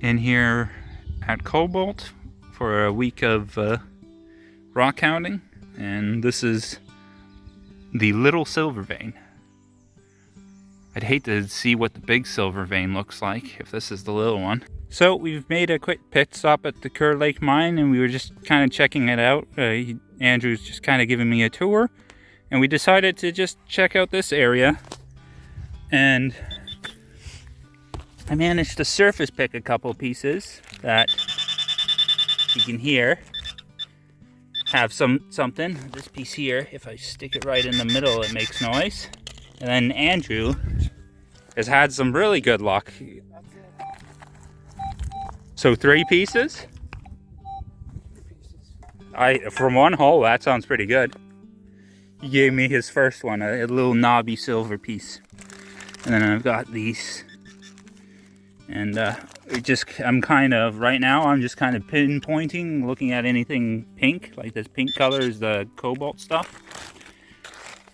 in here at Cobalt for a week of rockhounding, and this is the little silver vein. I'd hate to see what the big silver vein looks like if this is the little one. So we've made a quick pit stop at the Kerr Lake mine, and we were just kind of checking it out. Andrew's just kind of giving me a tour, and we decided to just check out this area. And I managed to surface pick a couple pieces that you can hear have something. This piece here, if I stick it right in the middle, it makes noise. And then Andrew has had some really good luck. So 3 pieces? From one hole, that sounds pretty good. He gave me his first one, a little knobby silver piece. And then I've got these. And I'm kind of, right now, I'm just kind of pinpointing, looking at anything pink. Like this pink color is the cobalt stuff.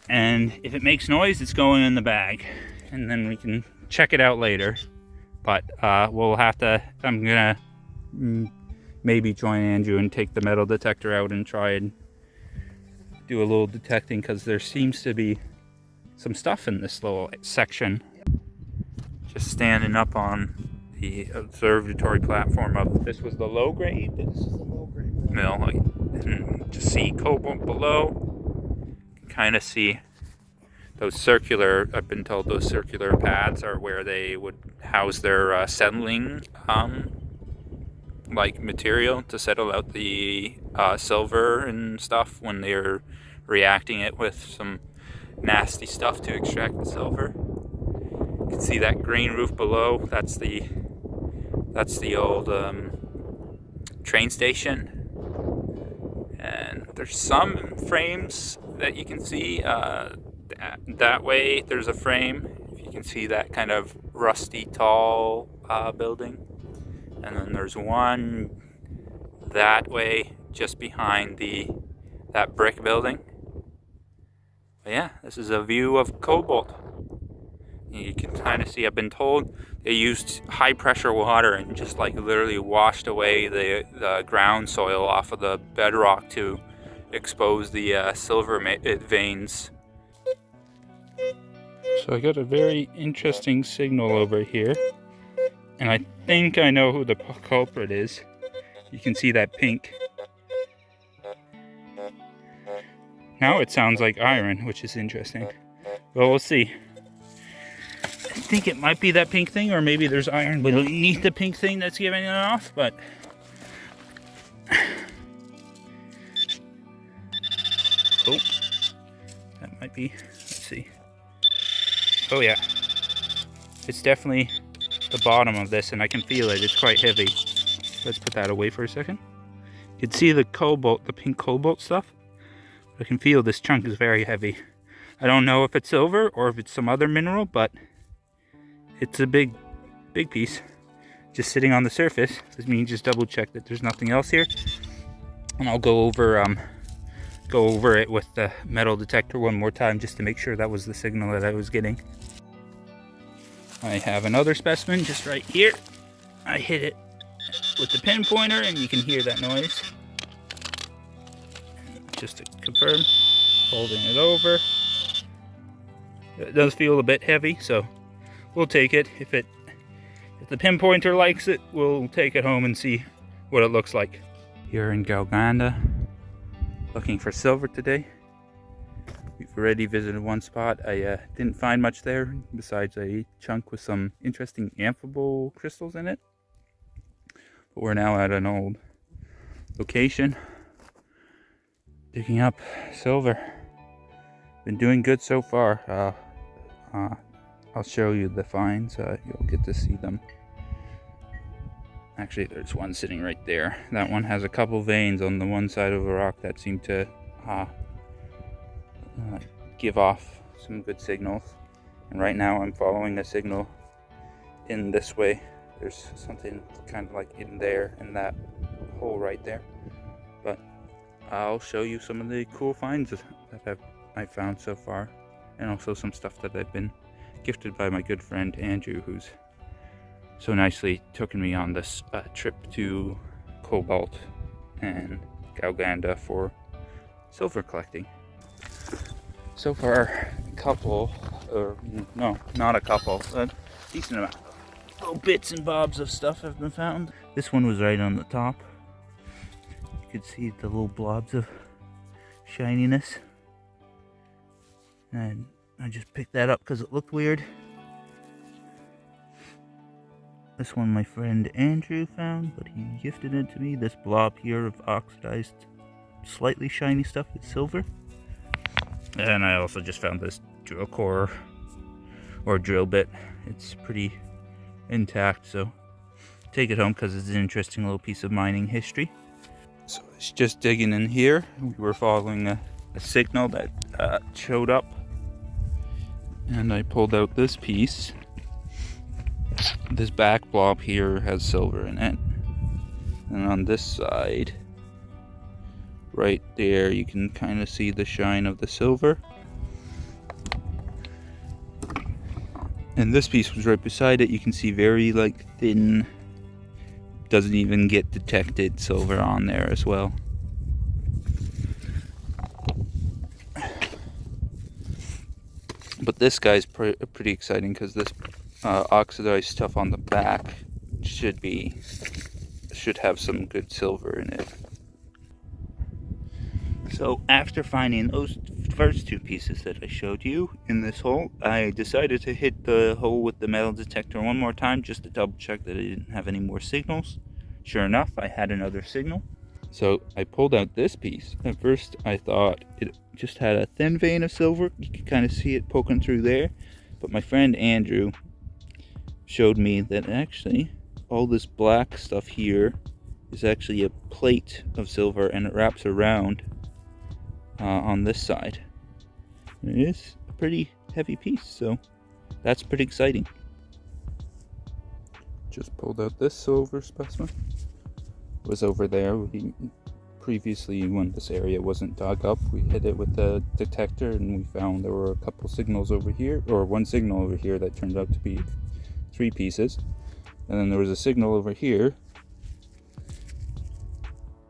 And if it makes noise, it's going in the bag. And then we can check it out later. But we'll have to, I'm gonna maybe join Andrew and take the metal detector out and try and do a little detecting, because there seems to be some stuff in this little section. Just standing up on the observatory platform of, this was the low grade? This is the low grade mill. Like, just see cobalt below. Kind of see those circular, I've been told those circular pads are where they would house their settling like material to settle out the silver and stuff when they're reacting it with some nasty stuff to extract the silver. You can see that green roof below. That's the old train station. And there's some frames that you can see that way. There's a frame, if you can see that kind of rusty tall building. And then there's one that way just behind that brick building. But yeah, this is a view of Cobalt. You can kind of see, I've been told they used high pressure water and just like literally washed away the ground soil off of the bedrock to expose the silver veins. So I got a very interesting signal over here, and I think I know who the culprit is. You can see that pink. Now it sounds like iron, which is interesting. Well, we'll see. I think it might be that pink thing, or maybe there's iron beneath the pink thing that's giving it off, but oh, that might be, let's see. Oh yeah, it's definitely the bottom of this, and I can feel it, it's quite heavy. Let's put that away for a second. You can see the cobalt, the pink cobalt stuff. I can feel this chunk is very heavy. I don't know if it's silver or if it's some other mineral, but it's a big piece just sitting on the surface. Let me just double check that there's nothing else here, and I'll go over it with the metal detector one more time just to make sure that was the signal that I was getting. I have another specimen just right here. I hit it with the pinpointer and you can hear that noise. Just to confirm, holding it over. It does feel a bit heavy, so we'll take it. If the pinpointer likes it, we'll take it home and see what it looks like. Here in Galanda, looking for silver today. We've already visited one spot. I didn't find much there besides a chunk with some interesting amphibole crystals in it. But we're now at an old location, digging up silver. Been doing good so far. I'll show you the finds. You'll get to see them. Actually, there's one sitting right there. That one has a couple veins on the one side of the rock that seem to give off some good signals. And right now I'm following a signal in this way. There's something kind of like in there, in that hole right there. But I'll show you some of the cool finds that I've found so far, and also some stuff that I've been gifted by my good friend Andrew, who's so nicely taken me on this trip to Cobalt and Galanda for silver collecting. So far, a couple, or no, not a couple, a decent amount of little bits and bobs of stuff have been found. This one was right on the top. You could see the little blobs of shininess. And I just picked that up because it looked weird. This one my friend Andrew found, but he gifted it to me. This blob here of oxidized, slightly shiny stuff is silver. And I also just found this drill core, or drill bit. It's pretty intact, so take it home because it's an interesting little piece of mining history. So it's just digging in here. We were following a signal that showed up, and I pulled out this piece. This back blob here has silver in it, and on this side right there you can kind of see the shine of the silver, and this piece was right beside it. You can see very like thin, doesn't even get detected silver on there as well. But this guy's pretty exciting because this oxidized stuff on the back should have some good silver in it. So after finding those first two pieces that I showed you in this hole, I decided to hit the hole with the metal detector one more time just to double check that I didn't have any more signals. Sure enough, I had another signal. So I pulled out this piece. At first I thought it just had a thin vein of silver. You could kind of see it poking through there. But my friend Andrew showed me that actually all this black stuff here is actually a plate of silver, and it wraps around on this side. And it is a pretty heavy piece, so that's pretty exciting. Just pulled out this silver specimen. It was over there. Previously, when this area wasn't dug up, we hit it with the detector and we found there were a couple signals over here, or one signal over here that turned out to be 3 pieces, and then there was a signal over here,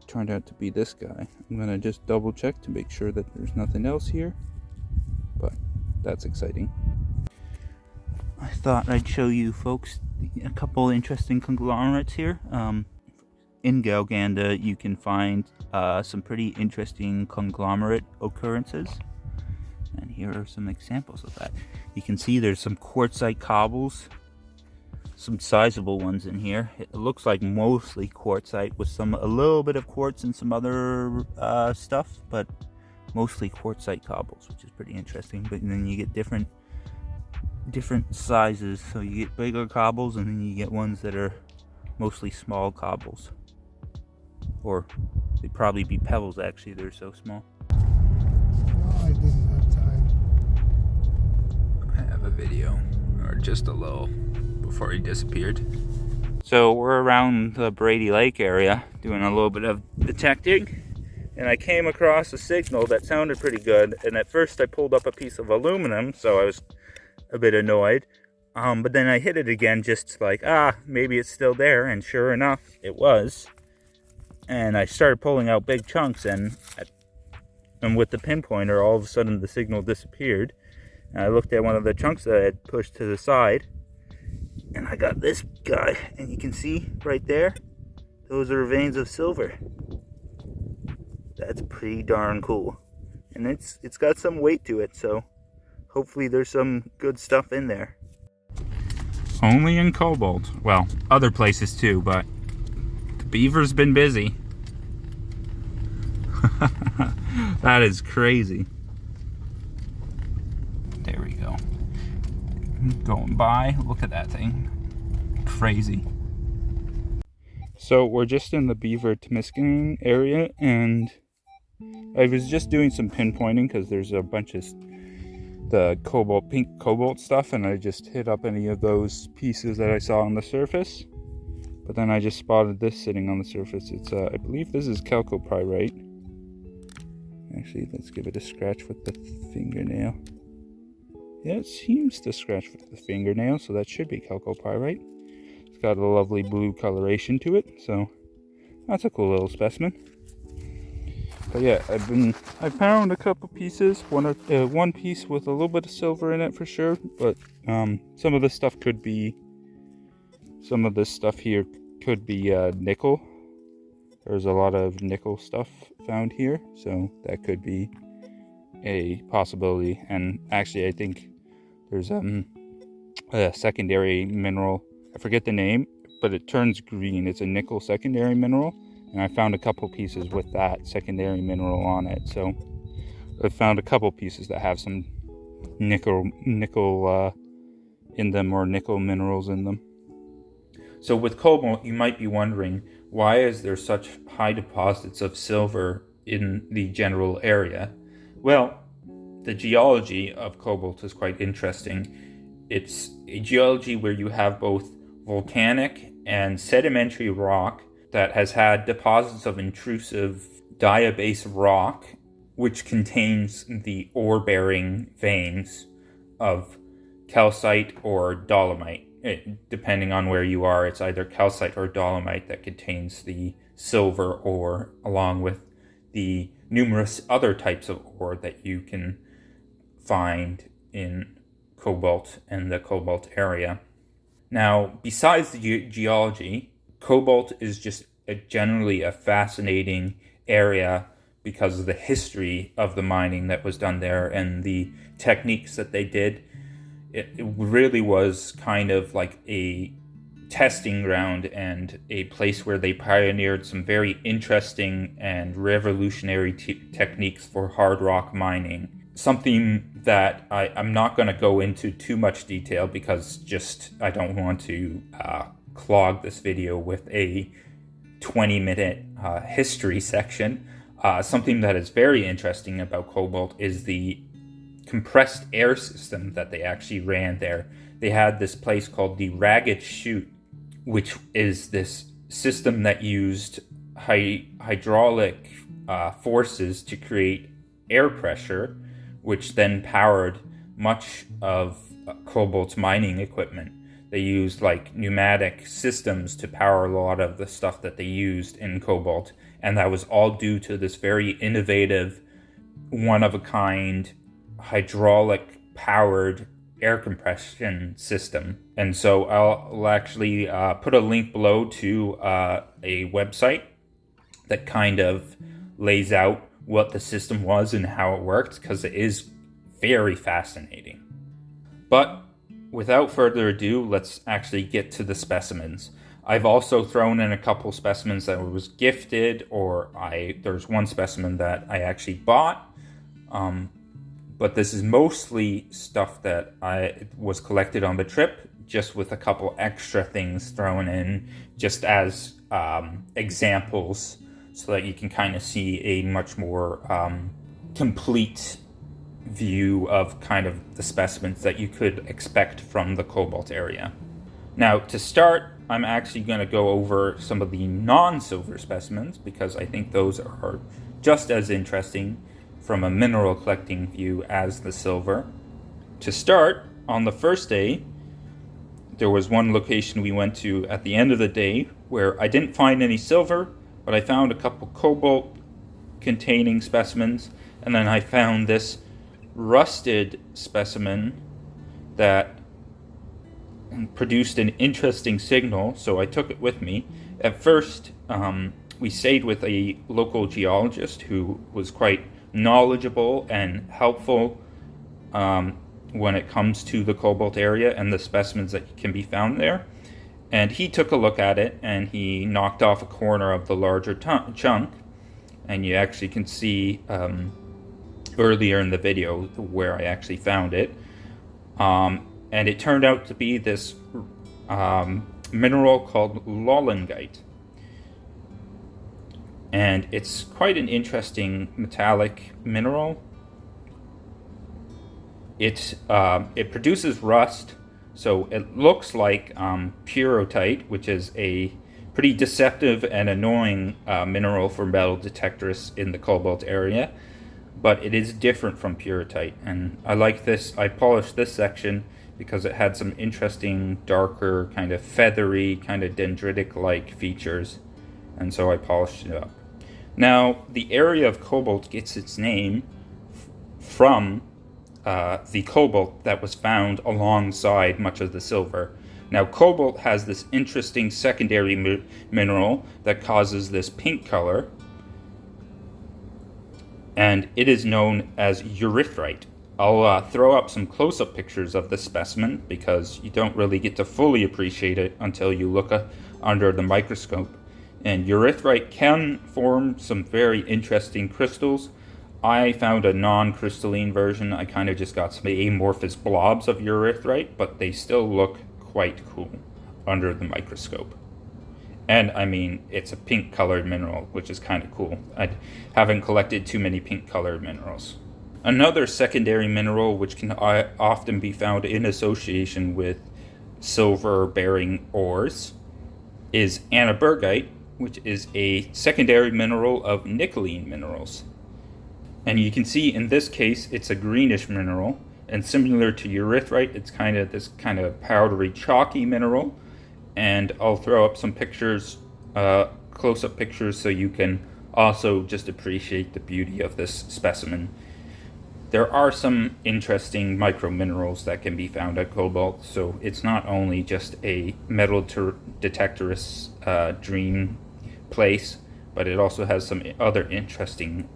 turned out to be this guy. I'm gonna just double check to make sure that there's nothing else here, but that's exciting. I thought I'd show you folks a couple interesting conglomerates here. In Galanda you can find some pretty interesting conglomerate occurrences, and here are some examples of that. You can see there's some quartzite cobbles, some sizable ones in here. It looks like mostly quartzite with a little bit of quartz and some other stuff, but mostly quartzite cobbles, which is pretty interesting. But then you get different sizes, so you get bigger cobbles and then you get ones that are mostly small cobbles, or they'd probably be pebbles actually, they're so small. No, I didn't have time. I have a video, or just a little, before he disappeared. So we're around the Brady Lake area doing a little bit of detecting, and I came across a signal that sounded pretty good, and at first I pulled up a piece of aluminum, so I was a bit annoyed, but then I hit it again just like, maybe it's still there, and sure enough it was. And I started pulling out big chunks, and with the pinpointer all of a sudden the signal disappeared, and I looked at one of the chunks that I had pushed to the side, and I got this guy, and you can see right there, those are veins of silver. That's pretty darn cool, and it's got some weight to it, so hopefully there's some good stuff in there. Only in Cobalt. Well, other places too, but the beaver's been busy. That is crazy. There we go. Going by, look at that thing. Crazy. So we're just in the beaver Temiskaming area, and I was just doing some pinpointing because there's a bunch of the pink cobalt stuff, and I just hit up any of those pieces that I saw on the surface. But then I just spotted this sitting on the surface. It's I believe this is chalcopyrite. Actually, let's give it a scratch with the fingernail. Yeah, it seems to scratch with the fingernail, so that should be chalcopyrite. It's got a lovely blue coloration to it, so that's a cool little specimen. But yeah, I found a couple pieces. One piece with a little bit of silver in it for sure, but some of this stuff here could be nickel. There's a lot of nickel stuff found here, so that could be a possibility. And actually, I think there's a secondary mineral. I forget the name, but it turns green. It's a nickel secondary mineral, and I found a couple pieces with that secondary mineral on it. So I found a couple pieces that have some nickel in them, or nickel minerals in them. So with cobalt, you might be wondering, why is there such high deposits of silver in the general area? Well, the geology of cobalt is quite interesting. It's a geology where you have both volcanic and sedimentary rock that has had deposits of intrusive diabase rock, which contains the ore-bearing veins of calcite or dolomite. Depending on where you are, it's either calcite or dolomite that contains the silver ore, along with the numerous other types of ore that you can find in cobalt and the cobalt area. Now, besides the geology, cobalt is just generally a fascinating area because of the history of the mining that was done there and the techniques that they did. It really was kind of like a testing ground and a place where they pioneered some very interesting and revolutionary techniques for hard rock mining. Something that I'm not going to go into too much detail because I don't want to clog this video with a 20-minute history section. Something that is very interesting about cobalt is the compressed air system that they actually ran there. They had this place called the Ragged Chute, which is this system that used hydraulic forces to create air pressure, which then powered much of cobalt's mining equipment. They used like pneumatic systems to power a lot of the stuff that they used in cobalt, and that was all due to this very innovative, one-of-a-kind hydraulic powered air compression system. And so I'll actually put a link below to a website that kind of lays out what the system was and how it worked, because it is very fascinating. But without further ado, let's actually get to the specimens. I've also thrown in a couple specimens that was gifted, or there's one specimen that I actually bought. But this is mostly stuff that was collected on the trip, just with a couple extra things thrown in just as examples, so that you can kind of see a much more complete view of kind of the specimens that you could expect from the cobalt area. Now, to start, I'm actually going to go over some of the non-silver specimens, because I think those are just as interesting from a mineral collecting view as the silver. To start, on the first day, there was one location we went to at the end of the day where I didn't find any silver, but I found a couple cobalt containing specimens, and then I found this rusted specimen that produced an interesting signal, so I took it with me. At first, we stayed with a local geologist who was quite knowledgeable and helpful when it comes to the cobalt area and the specimens that can be found there. And he took a look at it, and he knocked off a corner of the larger chunk, and you actually can see earlier in the video where I actually found it. And it turned out to be this mineral called lollingite. And it's quite an interesting metallic mineral. It produces rust, so it looks like pyrrhotite, which is a pretty deceptive and annoying mineral for metal detectors in the cobalt area. But it is different from pyrrhotite, and I like this. I polished this section because it had some interesting, darker, kind of feathery, kind of dendritic-like features, and so I polished it up. Now, the area of cobalt gets its name from the cobalt that was found alongside much of the silver. Now, cobalt has this interesting secondary mineral that causes this pink color, and it is known as erythrite. I'll throw up some close-up pictures of this specimen because you don't really get to fully appreciate it until you look under the microscope. And erythrite can form some very interesting crystals. I found a non-crystalline version. I kind of just got some amorphous blobs of erythrite, but they still look quite cool under the microscope. And I mean, it's a pink colored mineral, which is kind of cool. I haven't collected too many pink colored minerals. Another secondary mineral which can often be found in association with silver bearing ores is anabergite, which is a secondary mineral of nickeline minerals. And you can see in this case it's a greenish mineral, and similar to erythrite, it's kind of this kind of powdery chalky mineral. And I'll throw up some pictures, close-up pictures, so you can also just appreciate the beauty of this specimen. There are some interesting microminerals that can be found at Cobalt, so it's not only just a metal detectorist's dream place, but it also has some other interesting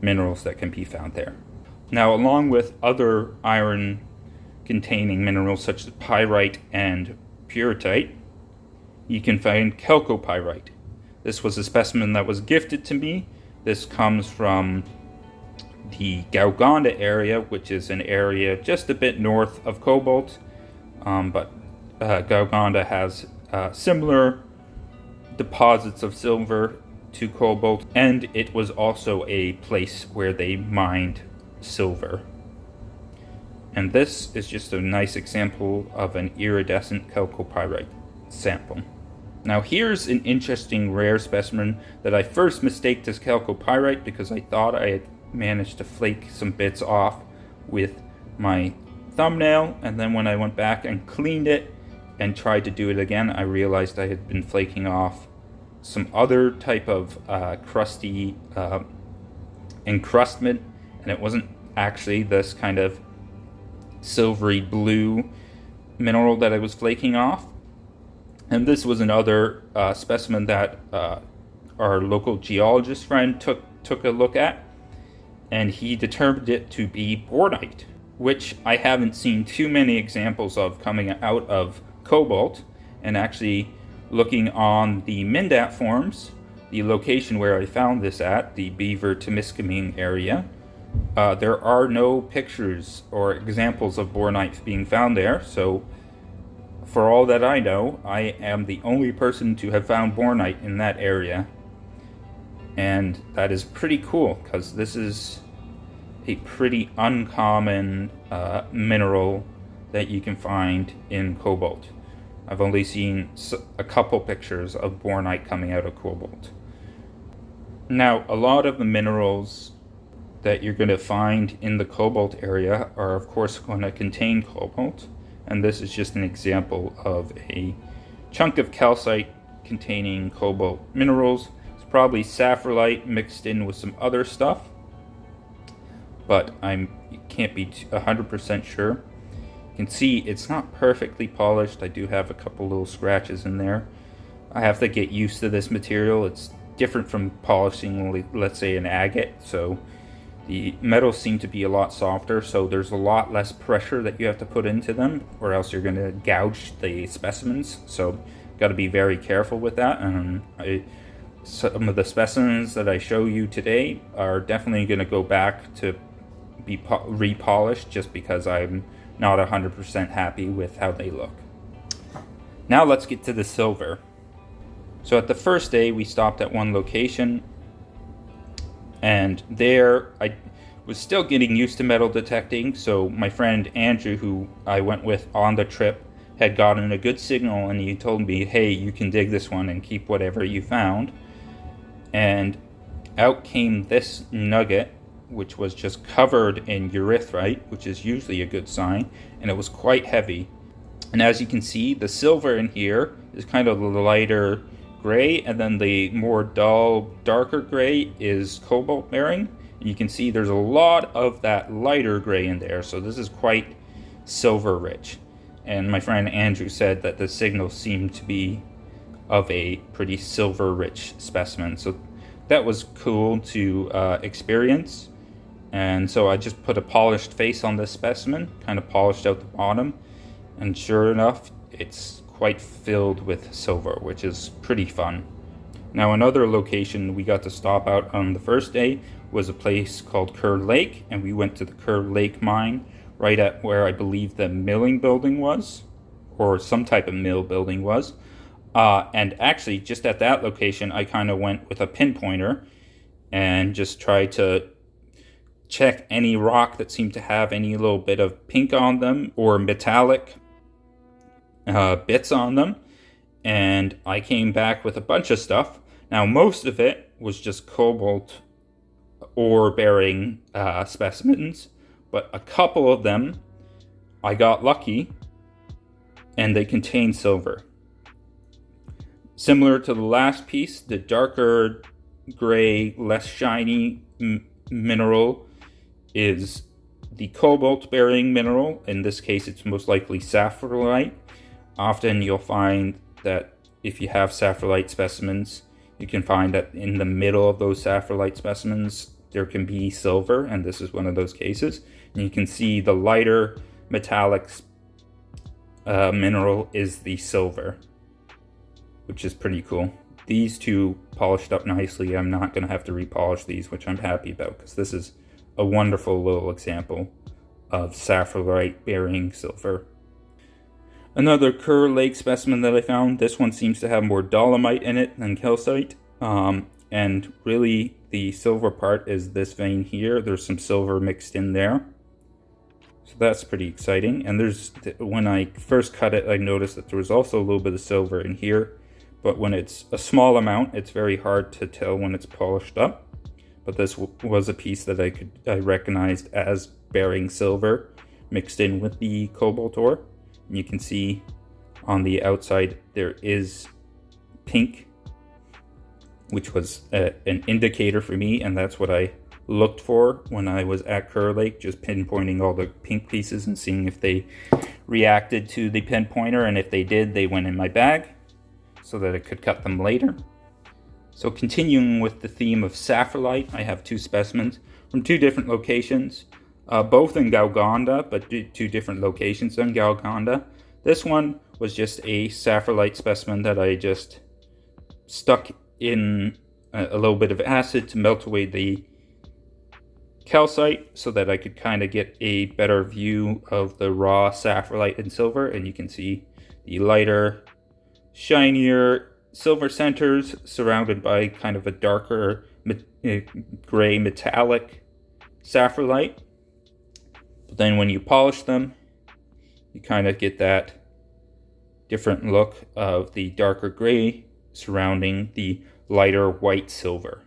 minerals that can be found there. Now, along with other iron-containing minerals such as pyrite and pyrrhotite, you can find chalcopyrite. This was a specimen that was gifted to me. This comes from the Galanda area, which is an area just a bit north of Cobalt, but Galanda has similar deposits of silver to Cobalt, and it was also a place where they mined silver. And this is just a nice example of an iridescent chalcopyrite sample. Now here's an interesting rare specimen that I first mistaked as chalcopyrite because I thought I had managed to flake some bits off with my thumbnail, and then when I went back and cleaned it and tried to do it again, I realized I had been flaking off some other type of crusty encrustment, and it wasn't actually this kind of silvery blue mineral that I was flaking off. And this was another specimen that our local geologist friend took a look at, and he determined it to be bornite, which I haven't seen too many examples of coming out of Cobalt. And actually, looking on the Mindat forms, the location where I found this at, the Beaver Temiskaming area, there are no pictures or examples of bornite being found there. So for all that I know, I am the only person to have found bornite in that area. And that is pretty cool, because this is a pretty uncommon mineral that you can find in Cobalt. I've only seen a couple pictures of bornite coming out of Cobalt. Now, a lot of the minerals that you're going to find in the Cobalt area are of course going to contain cobalt, and this is just an example of a chunk of calcite containing cobalt minerals. It's probably saffrolite mixed in with some other stuff, but I can't be 100% sure. You can see it's not perfectly polished. I do have a couple little scratches in there. I have to get used to this material. It's different from polishing, let's say, an agate, so the metals seem to be a lot softer, so there's a lot less pressure that you have to put into them, or else you're going to gouge the specimens. So got to be very careful with that. And some of the specimens that I show you today are definitely going to go back to be repolished, just because I'm not 100% happy with how they look. Now let's get to the silver. So at the first day, we stopped at one location, and there I was still getting used to metal detecting. So my friend Andrew, who I went with on the trip, had gotten a good signal, and he told me, hey, you can dig this one and keep whatever you found. And out came this nugget which was just covered in urethriite, which is usually a good sign, and it was quite heavy. And as you can see, the silver in here is kind of the lighter gray, and then the more dull, darker gray is cobalt bearing. And you can see there's a lot of that lighter gray in there, so this is quite silver rich. And my friend Andrew said that the signal seemed to be of a pretty silver rich specimen, so that was cool to experience. And so I just put a polished face on this specimen, kind of polished out the bottom, and sure enough, it's quite filled with silver, which is pretty fun. Now, another location we got to stop out on the first day was a place called Kerr Lake, and we went to the Kerr Lake mine right at where I believe the milling building was, or some type of mill building was. And actually, just at that location, I kind of went with a pinpointer and just tried to check any rock that seemed to have any little bit of pink on them or metallic bits on them. And I came back with a bunch of stuff. Now, most of it was just cobalt ore bearing specimens, but a couple of them I got lucky and they contained silver. Similar to the last piece, the darker gray, less shiny mineral is the cobalt bearing mineral. In this case, it's most likely saffrolite. Often you'll find that if you have saffrolite specimens, you can find that in the middle of those saffrolite specimens, there can be silver, and this is one of those cases. And you can see the lighter metallic mineral is the silver, which is pretty cool. These two polished up nicely. I'm not going to have to repolish these, which I'm happy about, because this is a wonderful little example of saffrolite bearing silver. Another Kerr Lake specimen that I found, this one seems to have more dolomite in it than calcite. And really the silver part is this vein here. There's some silver mixed in there. So that's pretty exciting. And when I first cut it, I noticed that there was also a little bit of silver in here. But when it's a small amount, it's very hard to tell when it's polished up. But this was a piece that I recognized as bearing silver mixed in with the cobalt ore. And you can see on the outside there is pink, which was an indicator for me, and that's what I looked for when I was at Kerr Lake, just pinpointing all the pink pieces and seeing if they reacted to the pinpointer, and if they did, they went in my bag so that I could cut them later. So continuing with the theme of saffrolite, I have two specimens from two different locations, both in Galanda, but two different locations in Galanda. This one was just a saffrolite specimen that I just stuck in a little bit of acid to melt away the calcite so that I could kind of get a better view of the raw saffrolite and silver. And you can see the lighter, shinier silver centers surrounded by kind of a darker gray metallic saffrolite. But then when you polish them, you kind of get that different look of the darker gray surrounding the lighter white silver.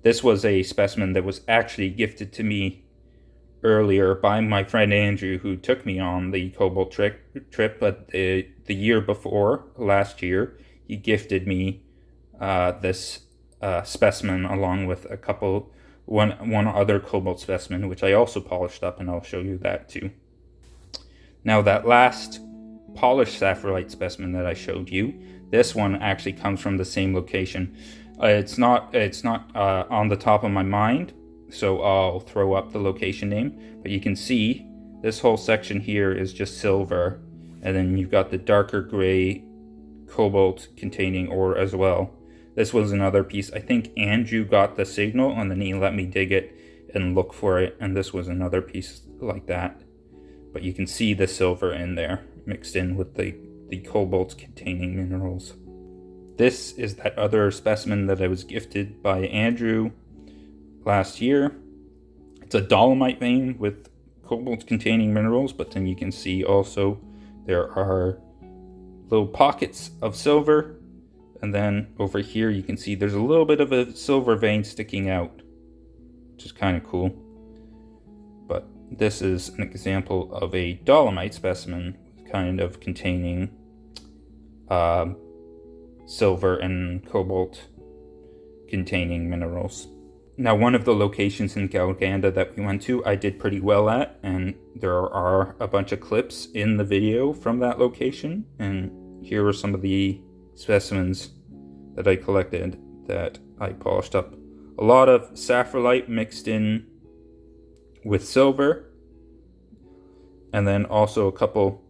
This was a specimen that was actually gifted to me earlier by my friend Andrew, who took me on the Cobalt trip, but the year before, last year, he gifted me this specimen along with one other cobalt specimen, which I also polished up, and I'll show you that too. Now, that last polished saffrolite specimen that I showed you, this one actually comes from the same location. It's not on the top of my mind, so I'll throw up the location name, but you can see this whole section here is just silver, and then you've got the darker gray cobalt containing ore as well. This was another piece. I think Andrew got the signal and then he let me dig it and look for it, and this was another piece like that. But you can see the silver in there mixed in with the cobalt containing minerals. This is that other specimen that I was gifted by Andrew last year. It's a dolomite vein with cobalt containing minerals, but then you can see also there are little pockets of silver, and then over here you can see there's a little bit of a silver vein sticking out. which is kind of cool. But this is an example of a dolomite specimen, kind of containing silver and cobalt containing minerals. Now, one of the locations in Galanda that we went to, I did pretty well at, and there are a bunch of clips in the video from that location, and here are some of the specimens that I collected that I polished up. A lot of saffrolite mixed in with silver, and then also a couple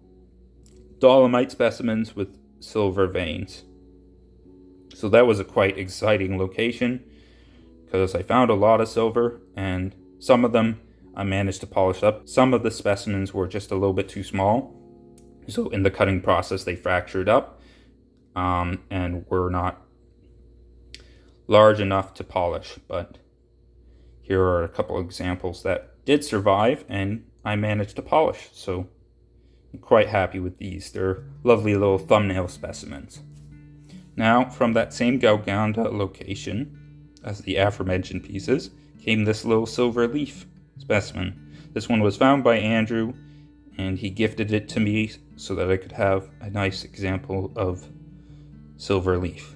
dolomite specimens with silver veins. So that was a quite exciting location, because I found a lot of silver, and some of them I managed to polish up. Some of the specimens were just a little bit too small, so in the cutting process they fractured up and were not large enough to polish. But here are a couple examples that did survive and I managed to polish, so I'm quite happy with these. They're lovely little thumbnail specimens. Now, from that same Galanda location as the aforementioned pieces came this little silver leaf specimen. This one was found by Andrew, and he gifted it to me so that I could have a nice example of silver leaf.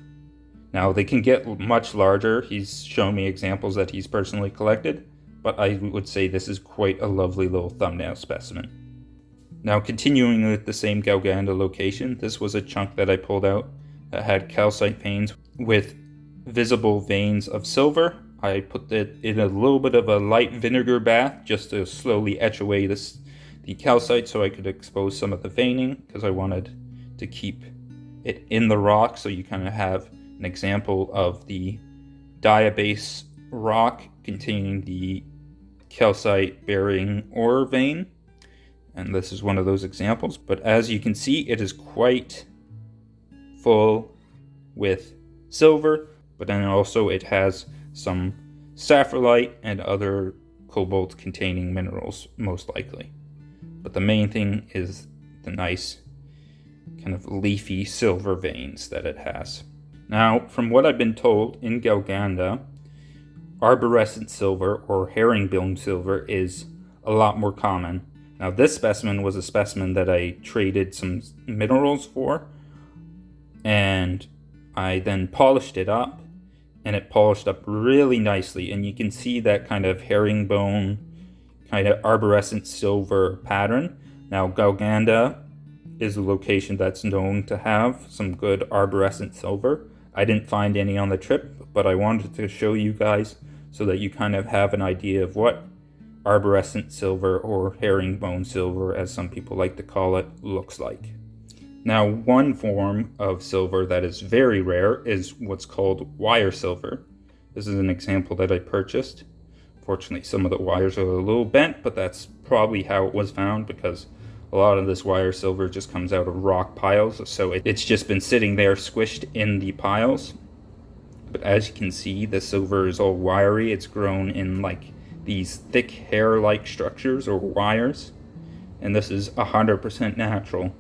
Now, they can get much larger. He's shown me examples that he's personally collected, but I would say this is quite a lovely little thumbnail specimen. Now, continuing with the same Galanda location, this was a chunk that I pulled out that had calcite veins with visible veins of silver. I put it in a little bit of a light vinegar bath just to slowly etch away the calcite so I could expose some of the veining, because I wanted to keep it in the rock so you kind of have an example of the diabase rock containing the calcite bearing ore vein. And this is one of those examples, but as you can see, it is quite full with silver, but then also it has some saffrolite and other cobalt containing minerals, most likely. But the main thing is the nice kind of leafy silver veins that it has. Now, from what I've been told, in Galanda, arborescent silver or herringbone silver is a lot more common. Now, this specimen was a specimen that I traded some minerals for, and I then polished it up, and it polished up really nicely, and you can see that kind of herringbone, kind of arborescent silver pattern. Now, Galanda is a location that's known to have some good arborescent silver. I didn't find any on the trip, but I wanted to show you guys so that you kind of have an idea of what arborescent silver, or herringbone silver as some people like to call it, looks like. Now, one form of silver that is very rare is what's called wire silver. This is an example that I purchased. Fortunately, some of the wires are a little bent, but that's probably how it was found, because a lot of this wire silver just comes out of rock piles, so it's just been sitting there squished in the piles. But as you can see, the silver is all wiry. It's grown in like these thick hair-like structures or wires, and this is 100% natural,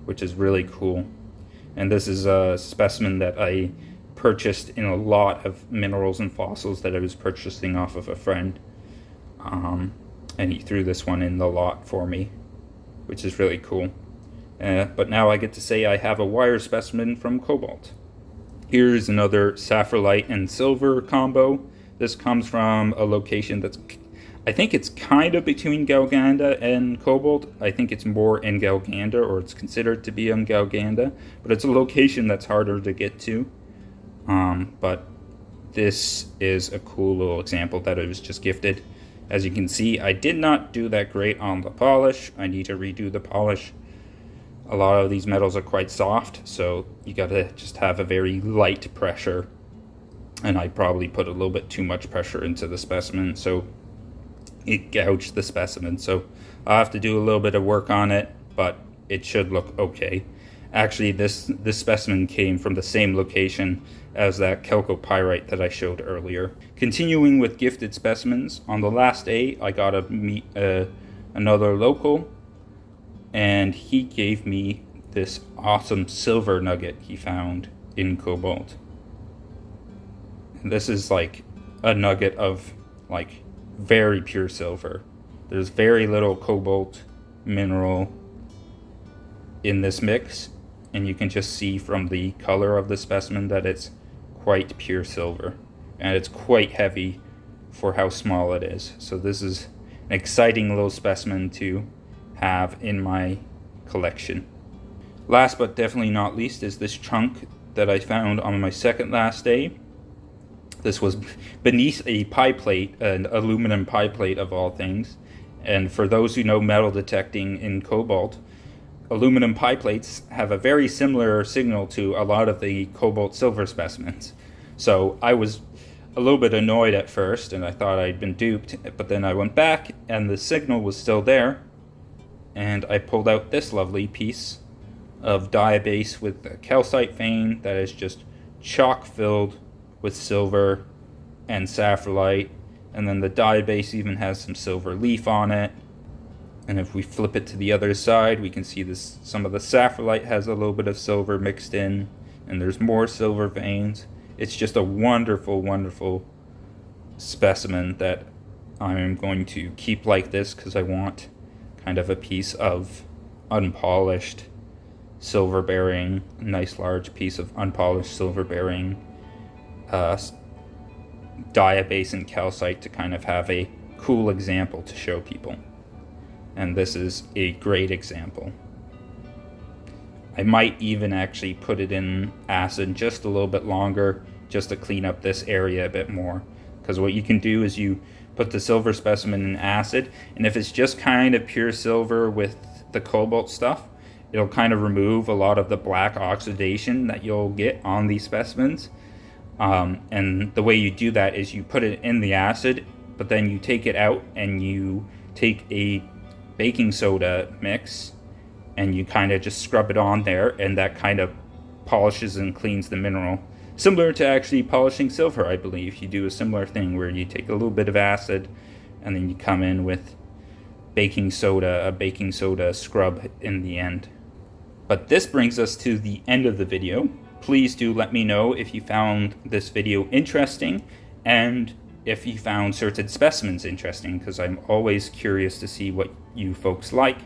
which is really cool. And this is a specimen that I purchased in a lot of minerals and fossils that I was purchasing off of a friend, and he threw this one in the lot for me, which is really cool. But now I get to say I have a wire specimen from Cobalt. Here's another saffrolite and silver combo. This comes from a location that's, I think it's kind of between Galanda and Cobalt. I think it's more in Galanda, or it's considered to be in Galanda, but it's a location that's harder to get to. But this is a cool little example that I was just gifted. As you can see, I did not do that great on the polish. I need to redo the polish. A lot of these metals are quite soft, so you gotta just have a very light pressure. And I probably put a little bit too much pressure into the specimen, so it gouged the specimen. So I'll have to do a little bit of work on it, but it should look okay. Actually, this specimen came from the same location as that chalcopyrite that I showed earlier. Continuing with gifted specimens, on the last day I got to meet another local, and he gave me this awesome silver nugget he found in Cobalt. And this is like a nugget of like very pure silver. There's very little cobalt mineral in this mix, and you can just see from the color of the specimen that it's quite pure silver, and it's quite heavy for how small it is. So this is an exciting little specimen to have in my collection. Last but definitely not least is this chunk that I found on my second last day. This was beneath a pie plate, an aluminum pie plate of all things. And for those who know metal detecting in cobalt, aluminum pie plates have a very similar signal to a lot of the cobalt silver specimens. So I was a little bit annoyed at first, and I thought I'd been duped, but then I went back and the signal was still there, and I pulled out this lovely piece of diabase with a calcite vein that is just chock filled with silver and saffrolite, and then the diabase even has some silver leaf on it. And if we flip it to the other side, we can see this, some of the saffrolite has a little bit of silver mixed in, and there's more silver veins. It's just a wonderful, wonderful specimen that I'm going to keep like this because I want kind of a piece of unpolished silver bearing, a nice large piece of unpolished silver bearing diabase and calcite to kind of have a cool example to show people. And this is a great example. I might even actually put it in acid just a little bit longer just to clean up this area a bit more. Because what you can do is you put the silver specimen in acid, and if it's just kind of pure silver with the cobalt stuff, it'll kind of remove a lot of the black oxidation that you'll get on these specimens. And the way you do that is you put it in the acid, but then you take it out and you take a baking soda mix and you kind of just scrub it on there, and that kind of polishes and cleans the mineral. Similar to actually polishing silver, I believe. You do a similar thing where you take a little bit of acid and then you come in with baking soda, a baking soda scrub in the end. But this brings us to the end of the video. Please do let me know if you found this video interesting and if you found certain specimens interesting, because I'm always curious to see what you folks like.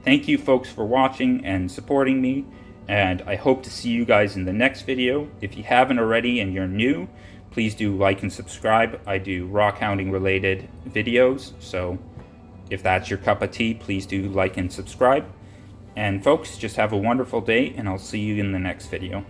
Thank you folks for watching and supporting me, and I hope to see you guys in the next video. If you haven't already and you're new, please do like and subscribe. I do rockhounding related videos, so if that's your cup of tea, please do like and subscribe. And folks, just have a wonderful day, and I'll see you in the next video.